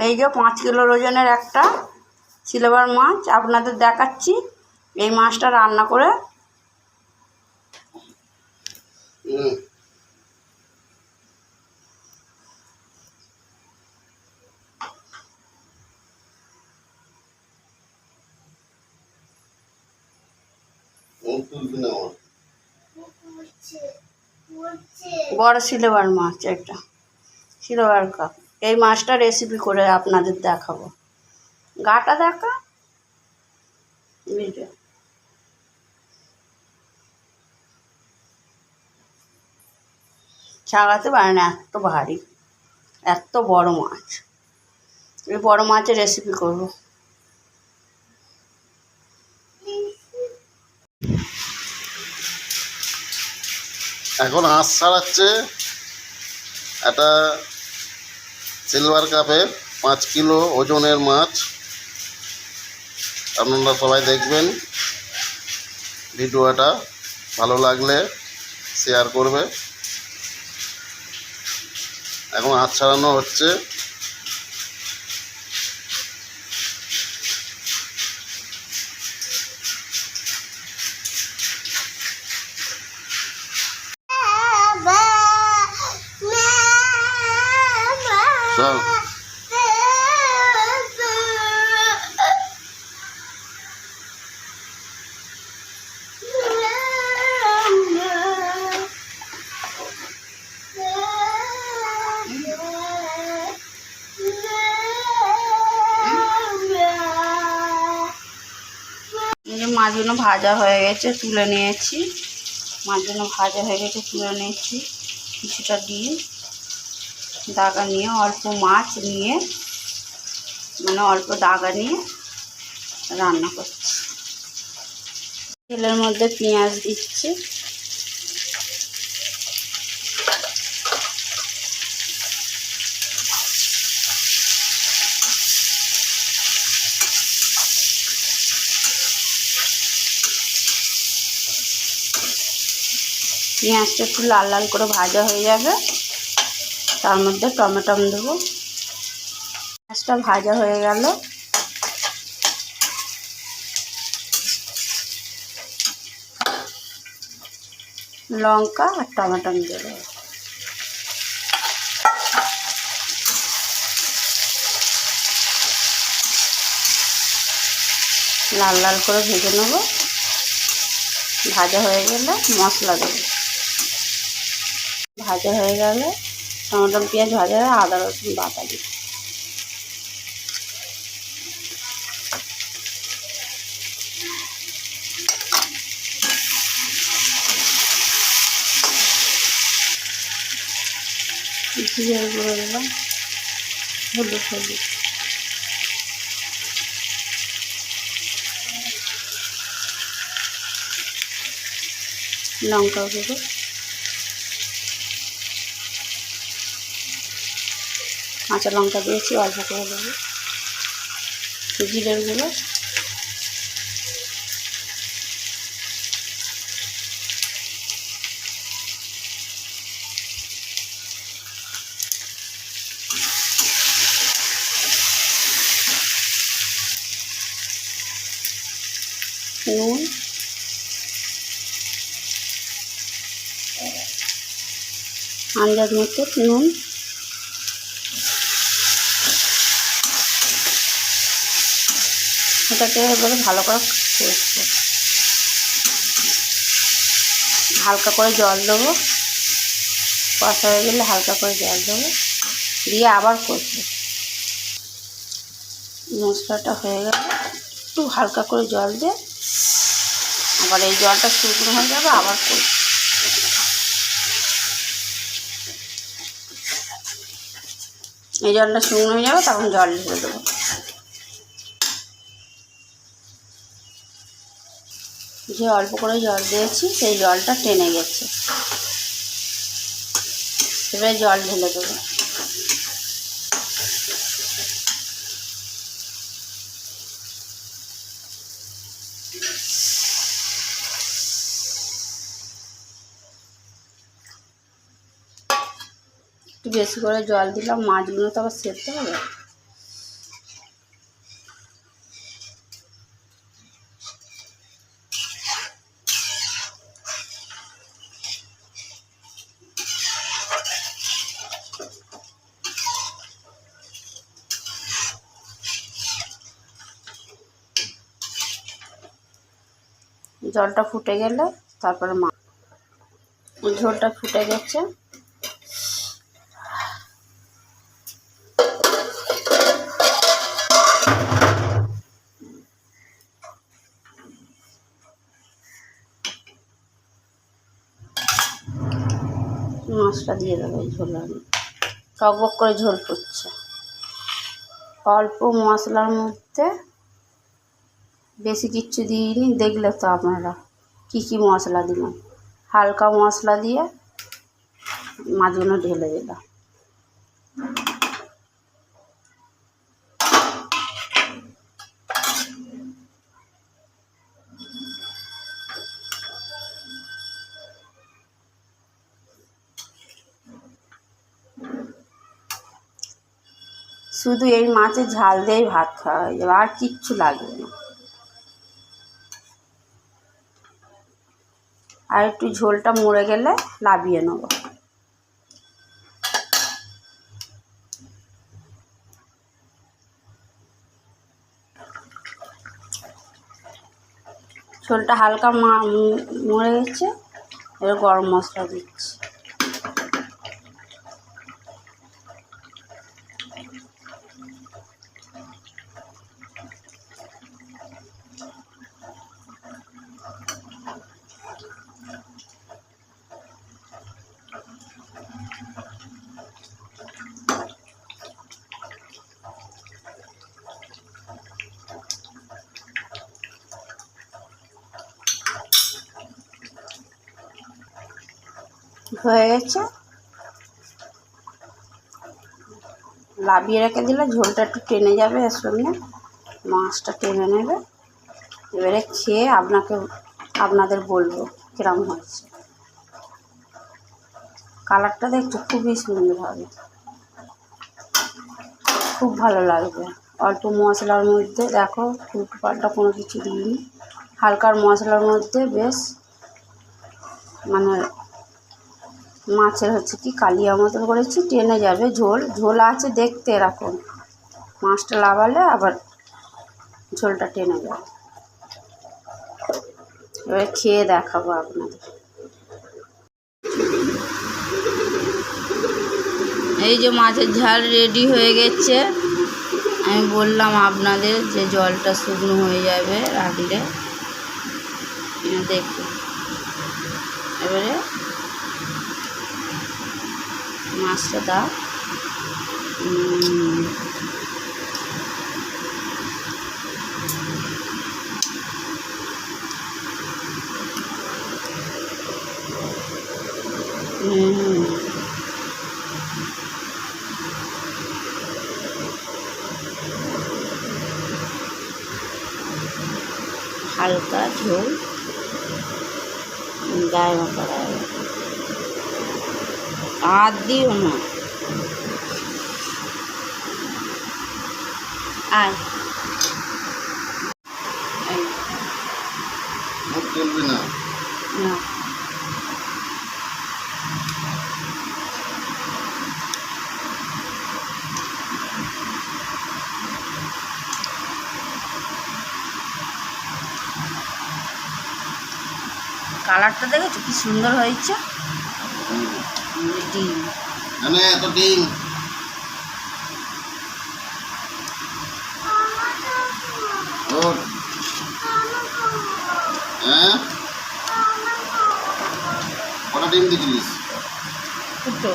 এই যে 5 কিলো ওজনের একটা সিলভার মাছ আপনাদের দেখাচ্ছি। এই মাছটা রান্না করে বড় সিলভার মাছ, একটা সিলভার কাপ। এই মাছটা রেসিপি করে আপনাদের দেখাবো। গাটা দেখা ভিডিও ছাড়াতে পারে না, এত ভারী, এত বড় মাছ। এই বড় মাছের রেসিপি করব। এখন আঁশ ছাড়াচ্ছে একটা সিলভার কাপের 5 কিলো ওজনের মাছ। আপনারা সবাই দেখবেন, ভিডিওটা ভালো লাগলে শেয়ার করবে। এখন আঁশ ছাড়ানো হচ্ছে। মাছগুলো ভাজা হয়ে গেছে, তুলে নিয়েছি। মাছগুলো ভাজা হয়ে গেছে, তুলে নিয়েছি। কিছুটা ডিম দাগা নিয়ে, অল্প মাছ নিয়ে, মানে অল্প দাগা নিয়ে রান্না করছি। তেলের মধ্যে পেঁয়াজ দিচ্ছি। পেঁয়াজটা একটু লাল লাল করে ভাজা হয়ে যাবে, তার মধ্যে টমেটো দেবো। পেঁয়াজটা ভাজা হয়ে গেল, লঙ্কা আর টমেটো দেবো। লাল লাল করে ভেজে নেব। ভাজা হয়ে গেলে মশলা দেবো। ভাজা হয়ে গেলে টমেটো পেঁয়াজ ভাজা হয়ে আদা রসুন বাটা দিই। জিরে গুঁড়ো দিলাম, হলুদ লঙ্কা গুঁড়ো, কাঁচা লঙ্কা দিয়েছি অল্প করে দেবো, জিরের গুঁড়ো, নুন, আন্দাজ মতো নুন, এটাকে এবারে ভালো করে কষবো। হালকা করে জল দেবো, কষা হয়ে গেলে হালকা করে জল দেবো, দিয়ে আবার কষবো। মশলাটা হয়ে গেলে একটু হালকা করে জল দিয়ে আবার এই জলটা শুকনো হয়ে যাবে, আবার কষবো। এই জলটা শুকনো হয়ে যাবে, তখন জল ঢেলে দেবো। যে অল্প করে জল দিয়েছি সেই জলটা টেনে গেছে, এবারে জল ঢেলে দেবো। একটু বেশি করে জল দিলাম, মাছগুলো তো আবার সেদ্ধ হবে। জলটা ফুটে গেলে তারপরে ঝোলটা ফুটে গেছে। মাছটা দিয়ে দেবো ঝোলে, টকবক করে ঝোল ফুটছে। অল্প মশলার মধ্যে, বেশি কিচ্ছু দিইনি, দেখলে তো আপনারা কী কী মশলা দিলাম। হালকা মশলা দিয়ে মাছগুলো ঢেলে দিলাম। শুধু এই মাছের ঝাল দিয়েই ভাত খাওয়া হয়ে যাবে, আর কিচ্ছু লাগবে না। আর একটু ঝোলটা মরে গেলে নামিয়ে নেব। ঝোলটা হালকা মরে গেছে, এবার গরম মশলা দিচ্ছি। হয়ে গেছে, নামিয়ে রেখে দিলে ঝোলটা একটু টেনে যাবে, এর সঙ্গে মাছটা টেনে নেবে। এবারে খেয়ে আপনাদের বলবো কিরম হয়েছে। কালারটা দেখছো খুবই সুন্দর হবে, খুব ভালো লাগবে। অল্প মশলার মধ্যে দেখো, উল্টোপাল্টা কোনো কিছু দিইনি, হালকার মশলার মধ্যে বেশ মানে মাছের হচ্ছে কি কালিয়া মতন করেছি, টেনে যাবে। ঝোল আছে দেখতে এরকম, মাছটা লাগালে আবার ঝোলটা টেনে যাবে। এবারে খেয়ে দেখাবো আপনাদের। এই যে মাছের ঝাল রেডি হয়ে গেছে। আমি বললাম আপনাদের যে জলটা শুকনো হয়ে যাবে রাঁধলে, দেখুন। এবারে মাছটা দাও, হালকা ঝোল গায়ে মাখা, আর দিও না। আর চলবে না। কালারটা দেখেছো কি সুন্দর হয়েছে। ডিম এত ডিম কটা ডিম দিয়েছিলিস? দুটো।